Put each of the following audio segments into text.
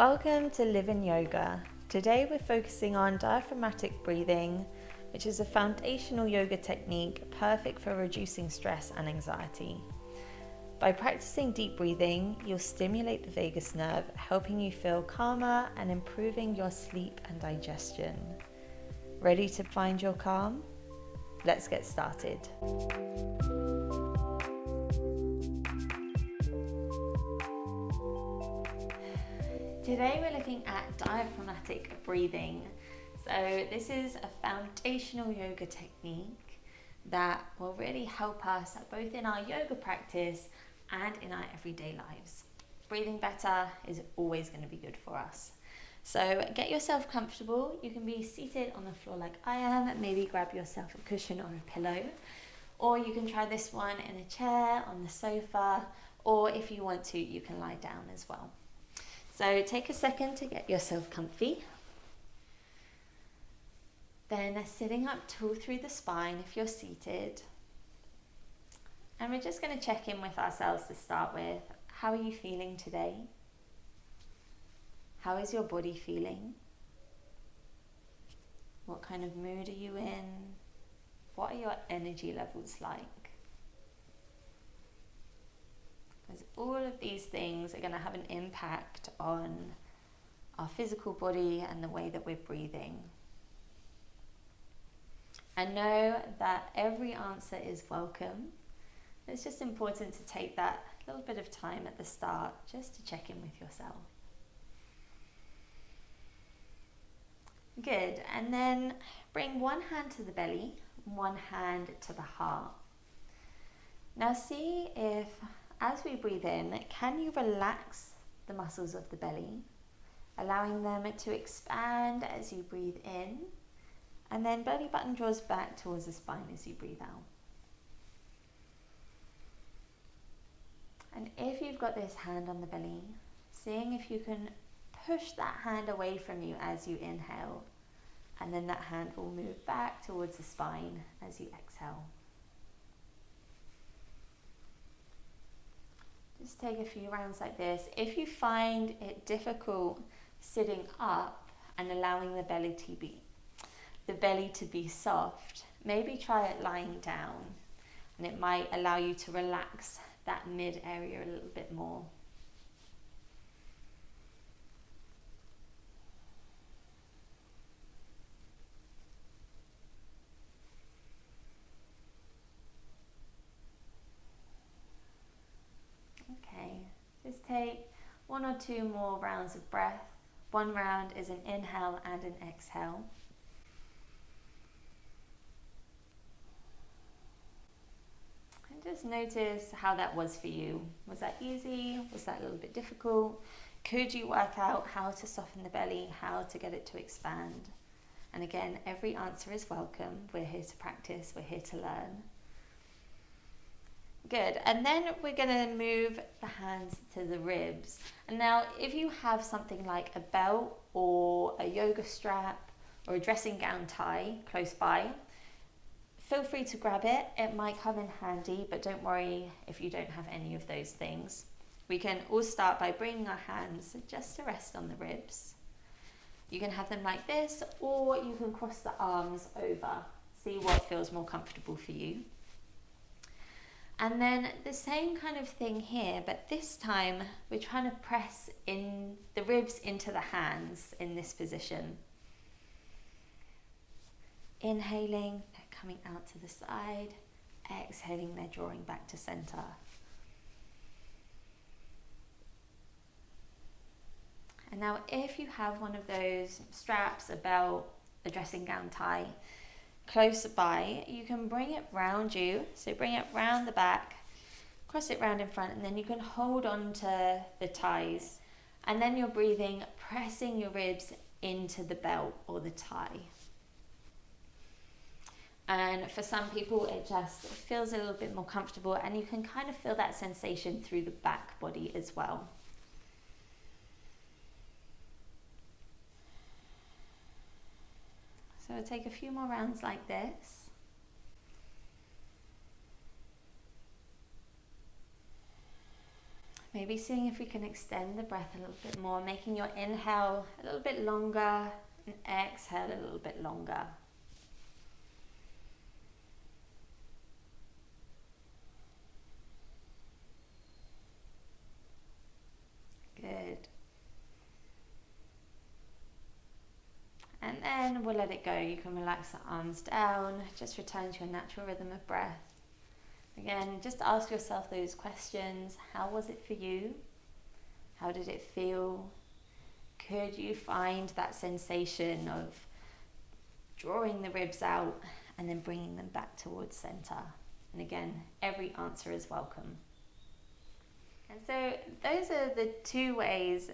Welcome to Liv&Yoga. Today we're focusing on diaphragmatic breathing, which is a foundational yoga technique perfect for reducing stress and anxiety. By practicing deep breathing, you'll stimulate the vagus nerve, helping you feel calmer and improving your sleep and digestion. Ready to find your calm? Let's get started. Today we're looking at diaphragmatic breathing. So this is a foundational yoga technique that will really help us both in our yoga practice and in our everyday lives. Breathing better is always going to be good for us. So get yourself comfortable. You can be seated on the floor like I am, maybe grab yourself a cushion or a pillow, or you can try this one in a chair, on the sofa, or if you want to, you can lie down as well. So take a second to get yourself comfy. Then sitting up tall through the spine if you're seated. And we're just going to check in with ourselves to start with. How are you feeling today? How is your body feeling? What kind of mood are you in? What are your energy levels like? Because all of these things are going to have an impact on our physical body and the way that we're breathing. And know that every answer is welcome. It's just important to take that little bit of time at the start just to check in with yourself. Good, and then bring one hand to the belly, one hand to the heart. Now see if, as we breathe in, can you relax the muscles of the belly, allowing them to expand as you breathe in, and then belly button draws back towards the spine as you breathe out. And if you've got this hand on the belly, seeing if you can push that hand away from you as you inhale, and then that hand will move back towards the spine as you exhale. Just take a few rounds like this. If you find it difficult sitting up and allowing the belly to be soft, maybe try it lying down, and it might allow you to relax that mid area a little bit more. Just take one or two more rounds of breath. One round is an inhale and an exhale. And just notice how that was for you. Was that easy? Was that a little bit difficult? Could you work out how to soften the belly, how to get it to expand? And again, every answer is welcome. We're here to practice, we're here to learn. Good, and then we're going to move the hands to the ribs. And now if you have something like a belt or a yoga strap or a dressing gown tie close by, feel free to grab it. It might come in handy, but don't worry if you don't have any of those things. We can all start by bringing our hands just to rest on the ribs. You can have them like this, or you can cross the arms over. See what feels more comfortable for you. And then the same kind of thing here, but this time we're trying to press in the ribs into the hands in this position. Inhaling, they're coming out to the side. Exhaling, they're drawing back to center. And now if you have one of those straps, a belt, a dressing gown tie, close by, you can bring it round you. So bring it round the back, cross it round in front, and then you can hold on to the ties. And then you're breathing, pressing your ribs into the belt or the tie. And for some people, it just feels a little bit more comfortable, and you can kind of feel that sensation through the back body as well. So we'll take a few more rounds like this. Maybe seeing if we can extend the breath a little bit more, making your inhale a little bit longer and exhale a little bit longer. Good. And then we'll let it go. You can relax the arms down, just return to your natural rhythm of breath. Again, just ask yourself those questions. How was it for you? How did it feel? Could you find that sensation of drawing the ribs out and then bringing them back towards center? And again, every answer is welcome. And so those are the two ways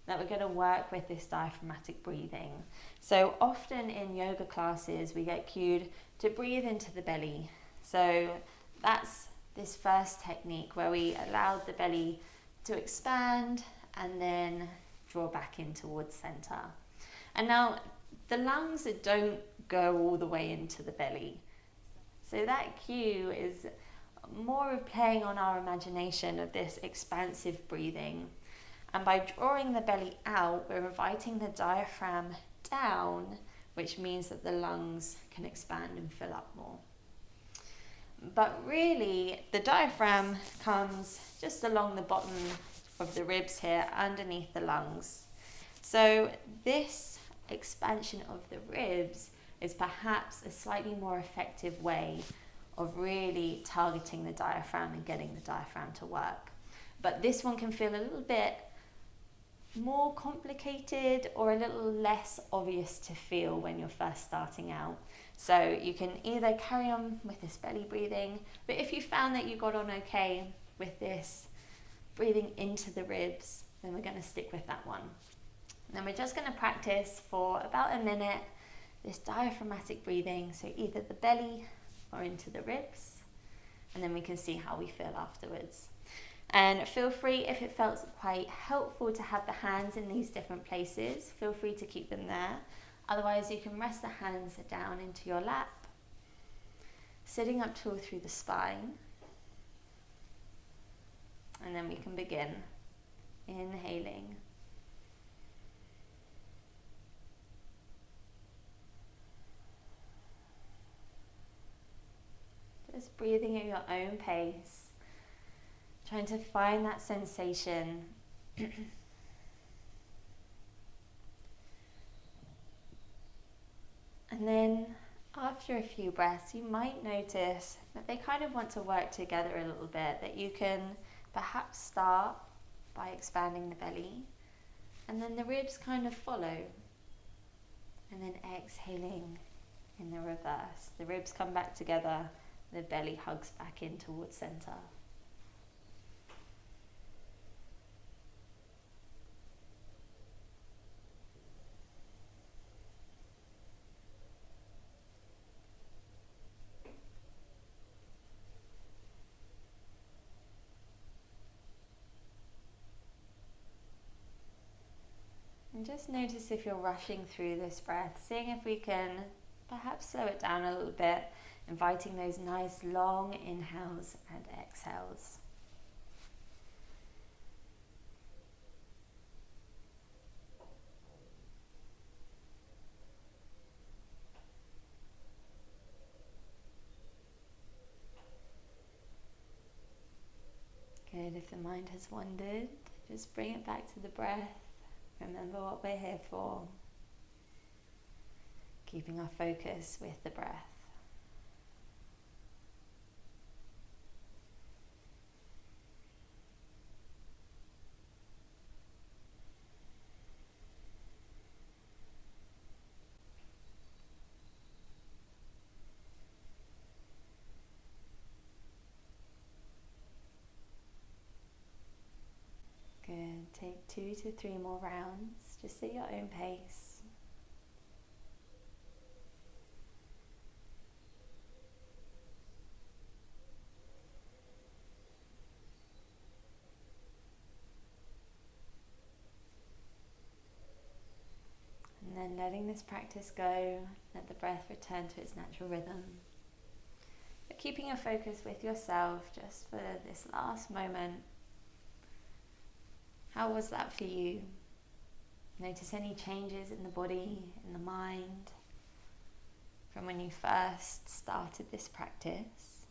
that we're going to work with this diaphragmatic breathing. So often in yoga classes, we get cued to breathe into the belly. So that's this first technique where we allow the belly to expand and then draw back in towards center. And now the lungs don't go all the way into the belly. So that cue is more of playing on our imagination of this expansive breathing. And by drawing the belly out, we're inviting the diaphragm down, which means that the lungs can expand and fill up more. But really, the diaphragm comes just along the bottom of the ribs here, underneath the lungs. So this expansion of the ribs is perhaps a slightly more effective way of really targeting the diaphragm and getting the diaphragm to work. But this one can feel a little bit more complicated or a little less obvious to feel when you're first starting out. So you can either carry on with this belly breathing, but if you found that you got on okay with this breathing into the ribs, then we're going to stick with that one. And then we're just going to practice for about a minute this diaphragmatic breathing, so either the belly or into the ribs, and then we can see how we feel afterwards. And feel free, if it felt quite helpful to have the hands in these different places, feel free to keep them there. Otherwise, you can rest the hands down into your lap, sitting up tall through the spine. And then we can begin. Inhaling. Just breathing at your own pace. Trying to find that sensation. And then after a few breaths, you might notice that they kind of want to work together a little bit, that you can perhaps start by expanding the belly, and then the ribs kind of follow, and then exhaling in the reverse. The ribs come back together, the belly hugs back in towards center. And just notice if you're rushing through this breath, seeing if we can perhaps slow it down a little bit, inviting those nice long inhales and exhales. Good, if the mind has wandered, just bring it back to the breath. Remember what we're here for. Keeping our focus with the breath. Good. Take 2 to 3 more rounds, just at your own pace. And then letting this practice go, let the breath return to its natural rhythm. But keeping your focus with yourself just for this last moment. How was that for you? Notice any changes in the body, in the mind, from when you first started this practice.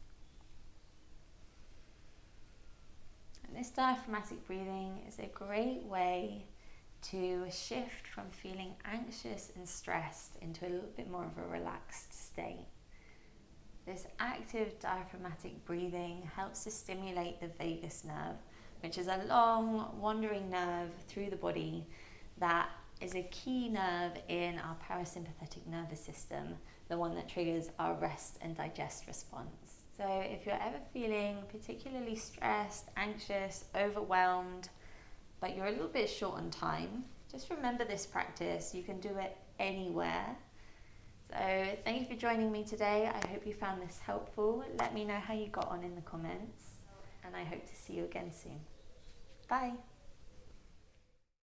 And this diaphragmatic breathing is a great way to shift from feeling anxious and stressed into a little bit more of a relaxed state. This active diaphragmatic breathing helps to stimulate the vagus nerve, which is a long wandering nerve through the body that is a key nerve in our parasympathetic nervous system, the one that triggers our rest and digest response. So if you're ever feeling particularly stressed, anxious, overwhelmed, but you're a little bit short on time, just remember this practice. You can do it anywhere. So thank you for joining me today. I hope you found this helpful. Let me know how you got on in the comments, and I hope to see you again soon. Bye.